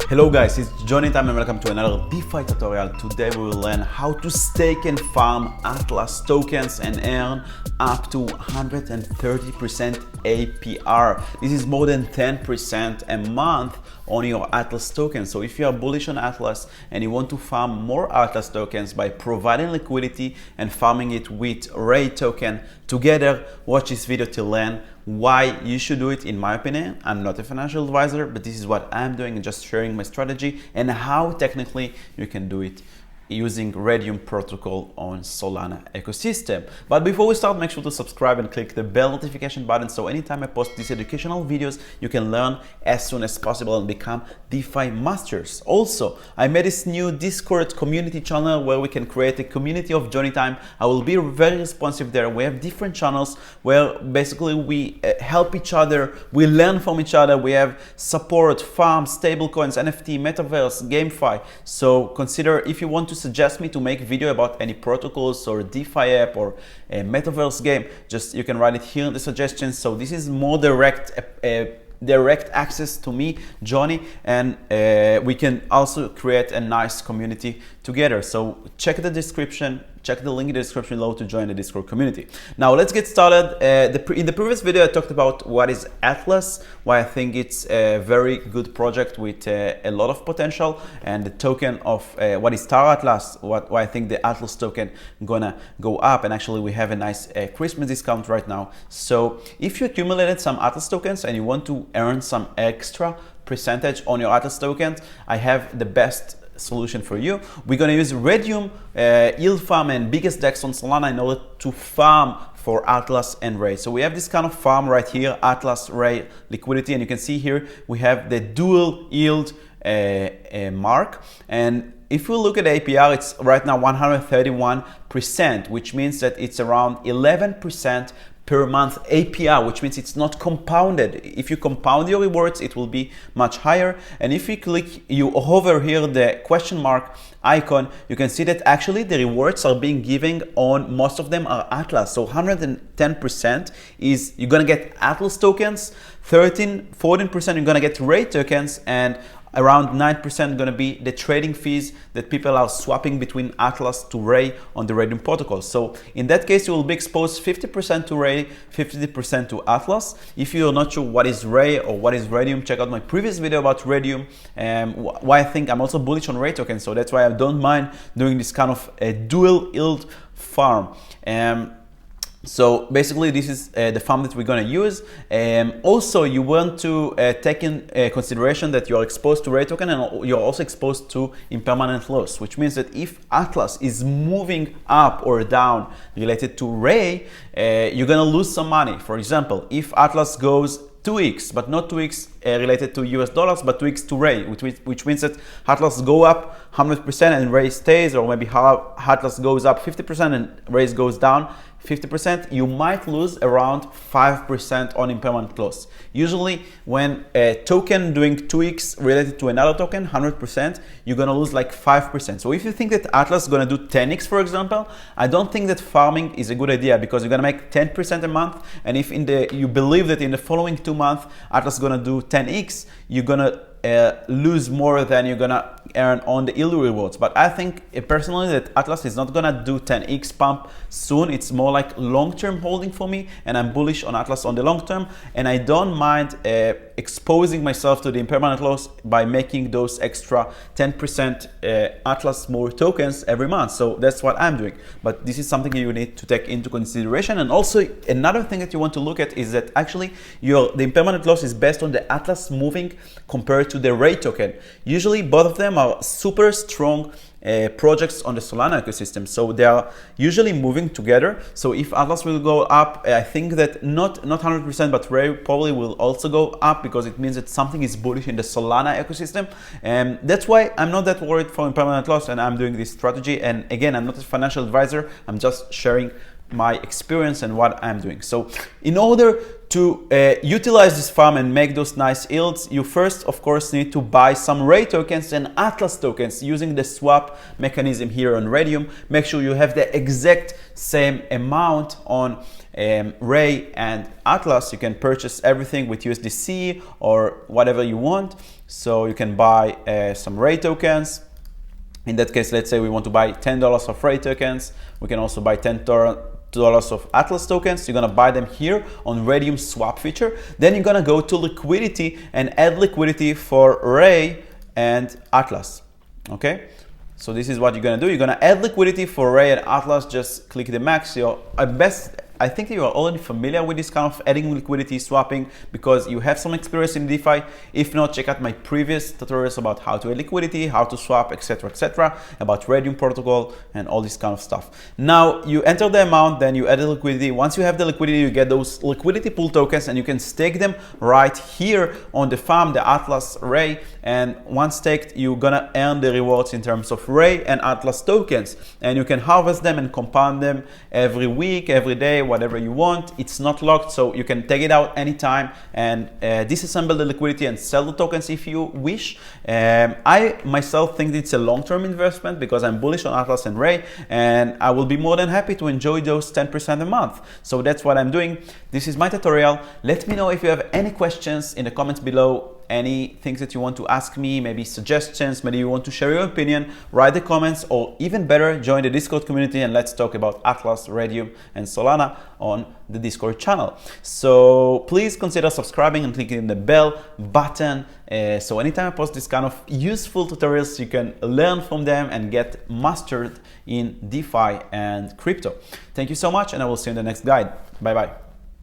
Hello guys, it's Johnny time and welcome to another DeFi tutorial. Today we will learn how to stake and farm Atlas tokens and earn up to 130% APR. This is more than 10% a month on your Atlas token. So if you are bullish on Atlas and you want to farm more Atlas tokens by providing liquidity and farming it with Ray token together, watch this video to learn why you should do it. In my opinion, I'm not a financial advisor, but this is what I'm doing and just sharing my strategy and how technically you can do it using Raydium protocol on Solana Ecosystem. But before we start, make sure to subscribe and click the bell notification button so anytime I post these educational videos, you can learn as soon as possible and become DeFi masters. Also, I made this new Discord community channel where we can create a community of Johnny Time. I will be very responsive there. We have different channels where basically we help each other, we learn from each other, we have support, farms, stablecoins, NFT, metaverse, GameFi. So consider if you want to suggest me to make video about any protocols or DeFi app or a metaverse game, just you can write it here in the suggestions. So this is more direct access to me, Johnny, and we can also create a nice community together. So check the description, check the link in the description below to join the Discord community. Now let's get started. In the previous video I talked about what is Atlas, why I think it's a very good project with a lot of potential, and the token of what is Star Atlas, why I think the Atlas token gonna go up, and actually we have a nice Christmas discount right now. So if you accumulated some Atlas tokens and you want to earn some extra percentage on your Atlas tokens, I have the best solution for you. We're going to use Raydium yield farm and biggest DEX on Solana in order to farm for Atlas and Ray. So we have this kind of farm right here, Atlas, Ray, liquidity, and you can see here we have the dual yield mark. And if we look at APR, it's right now 131%, which means that it's around 11% per month APR, which means it's not compounded. If you compound your rewards, it will be much higher. And if you hover here the question mark icon, you can see that actually the rewards are being given on, most of them are Atlas. So 110% is you're gonna get Atlas tokens, 14% you're gonna get Ray tokens, and around 9% going to be the trading fees that people are swapping between Atlas to Ray on the Raydium protocol. So in that case, you will be exposed 50% to Ray, 50% to Atlas. If you're not sure what is Ray or what is Raydium, check out my previous video about Raydium and why I think I'm also bullish on Ray token. So that's why I don't mind doing this kind of a dual yield farm. So basically this is the farm that we're going to use. Also, you want to take in consideration that you are exposed to Ray token and you're also exposed to impermanent loss, which means that if Atlas is moving up or down related to Ray, you're going to lose some money. For example, if Atlas goes 2x, but not 2x related to US dollars, but 2x to Ray, which means that Atlas go up 100% and Ray stays, or maybe Atlas goes up 50% and Ray goes down 50%, you might lose around 5% on impermanent loss. Usually when a token doing 2x related to another token, 100%, you're gonna lose like 5%. So if you think that Atlas is gonna do 10x, for example, I don't think that farming is a good idea, because you're gonna make 10% a month, and if you believe that in the following 2 months Atlas is gonna do 10x, you're gonna lose more than you're gonna earn on the yield rewards. But I think personally that Atlas is not gonna do 10x pump soon. It's more like long-term holding for me, and I'm bullish on Atlas on the long term, and I don't mind exposing myself to the impermanent loss by making those extra 10% Atlas more tokens every month. So that's what I'm doing, but this is something you need to take into consideration. And also another thing that you want to look at is that actually the impermanent loss is based on the Atlas moving compared to the Ray token. Usually both of them are super strong projects on the Solana ecosystem, so they are usually moving together. So if Atlas will go up, I think that not 100%, but Ray probably will also go up, because it means that something is bullish in the Solana ecosystem, and that's why I'm not that worried for impermanent loss, and I'm doing this strategy. And again, I'm not a financial advisor, I'm just sharing my experience and what I'm doing. So in order to utilize this farm and make those nice yields, you first, of course, need to buy some Ray tokens and Atlas tokens using the swap mechanism here on Raydium. Make sure you have the exact same amount on Ray and Atlas. You can purchase everything with USDC or whatever you want. So you can buy some Ray tokens. In that case, let's say we want to buy $10 of Ray tokens. We can also buy $10 of Atlas tokens. You're gonna buy them here on Raydium swap feature. Then you're gonna go to liquidity and add liquidity for Ray and Atlas. Okay, so this is what you're gonna do. You're gonna add liquidity for Ray and Atlas. Just click the max. I think you are already familiar with this kind of adding liquidity swapping because you have some experience in DeFi. If not, check out my previous tutorials about how to add liquidity, how to swap, etc., about Raydium protocol and all this kind of stuff. Now you enter the amount, then you add the liquidity. Once you have the liquidity, you get those liquidity pool tokens and you can stake them right here on the farm, the Atlas Ray. And once staked, you're gonna earn the rewards in terms of Ray and Atlas tokens. And you can harvest them and compound them every week, every day, whatever you want. It's not locked, so you can take it out anytime and disassemble the liquidity and sell the tokens if you wish. I myself think it's a long-term investment because I'm bullish on Atlas and Ray, and I will be more than happy to enjoy those 10% a month. So that's what I'm doing. This is my tutorial. Let me know if you have any questions in the comments below. Any things that you want to ask me, maybe suggestions, maybe you want to share your opinion, write the comments, or even better, join the Discord community and let's talk about Atlas, Raydium, and Solana on the Discord channel. So please consider subscribing and clicking the bell button. So anytime I post this kind of useful tutorials, you can learn from them and get mastered in DeFi and crypto. Thank you so much, and I will see you in the next guide. Bye bye.